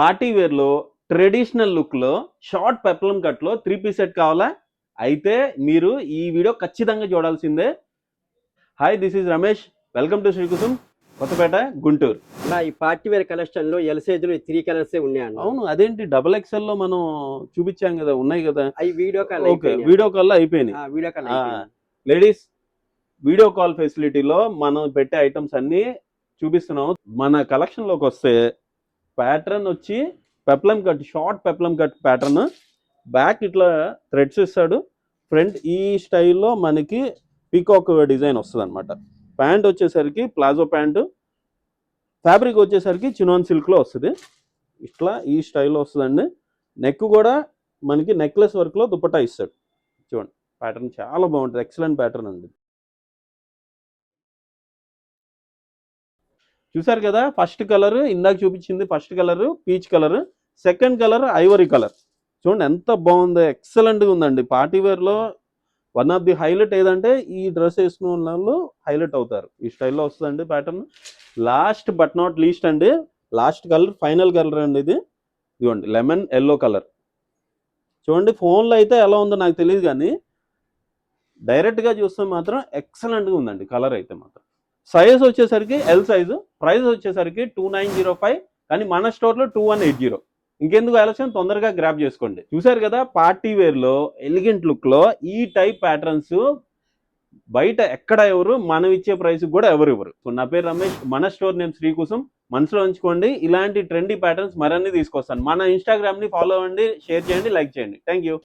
Party వేర్‌లో traditional లుక్‌లో short peplum కట్‌లో 3 piece set కావాలా? అయితే మీరు ఈ వీడియో ఖచ్చితంగా చూడాల్సిందే. Hi this is Ramesh. Welcome to Srikusum, Kothapeta, Guntur. అన్న ఈ పార్టీ వేర్ కలెక్షన్‌లో ఎల్ సైజ్‌లో 3 కలర్సే ఉన్నాయన్న. అవును. అదేంటి డబుల్ ఎక్స్ఎల్‌లో మనం చూపించాం కదా! ఉన్నాయి కదా! అవి వీడియో కాల్ ఓకే. అయిపోయినాయి. వీడియో కాల్‌లో అయిపోయినాయి. వీడియో కాల్ అయిపోయింది. లేడీస్ వీడియో కాల్ ఫెసిలిటీలో మనం పెట్టే ఐటమ్స్ అన్నీ చూపిస్తున్నాం. మన కలెక్షన్‌లోకి వస్తే ప్యాటర్న్ వచ్చి peplum cut, short peplum cut pattern. Back ఇట్లా థ్రెడ్స్ ఇస్తాడు. ఫ్రంట్ ఈ స్టైల్లో మనకి పీకాక్ డిజైన్ వస్తుంది అనమాట. ప్యాంట్ వచ్చేసరికి ప్లాజో ప్యాంటు, ఫ్యాబ్రిక్ వచ్చేసరికి చినాన్ సిల్క్లో వస్తుంది. ఇట్లా ఈ స్టైల్లో వస్తుందండి. నెక్ కూడా మనకి నెక్లెస్ వర్క్లో దుపట్టా ఇస్తాడు. చూడండి ప్యాటర్న్ చాలా బాగుంటుంది, ఎక్సలెంట్ ప్యాటర్న్ అండి. చూసారు కదా, ఫస్ట్ కలర్ ఇందాక చూపించింది, first colour peach colour, second colour ivory colour. చూడండి ఎంత బాగుందో, ఎక్సలెంట్గా ఉందండి. పార్టీ వేర్లో వన్ ఆఫ్ ది హైలైట్ ఏదంటే ఈ డ్రెస్ వేసుకున్న వాళ్ళు హైలైట్ అవుతారు. ఈ స్టైల్లో వస్తుందండి pattern. Last but not least అండి, లాస్ట్ కలర్, ఫైనల్ కలర్ అండి ఇది. ఇదిగోండి లెమన్ ఎల్లో కలర్. చూడండి ఫోన్లో అయితే ఎలా ఉందో నాకు తెలియదు, కానీ డైరెక్ట్గా చూస్తే మాత్రం ఎక్సలెంట్గా ఉందండి కలర్ అయితే మాత్రం. సైజ్ వచ్చేసరికి ఎల్ సైజు, ప్రైస్ వచ్చేసరికి 2905, కానీ మన స్టోర్లో 2180. ఇంకెందుకు ఆలస్యం, తొందరగా గ్రాప్ చేసుకోండి. చూసారు కదా, పార్టీ వేర్లో ఎలిగెంట్ లుక్లో ఈ టైప్ ప్యాటర్న్స్ బయట ఎక్కడ ఎవరు, మనం ఇచ్చే ప్రైస్ కూడా ఎవరు ఇవ్వరు. నా పేరు రమేష్, మన స్టోర్ నేమ్ శ్రీకుసుమ్. మనసులో ఉంచుకోండి, ఇలాంటి ట్రెండీ ప్యాటర్న్స్ మరన్నీ తీసుకొస్తాను. మన ఇన్స్టాగ్రామ్ని ఫాలో అవ్వండి, షేర్ చేయండి, లైక్ చేయండి. Thank you.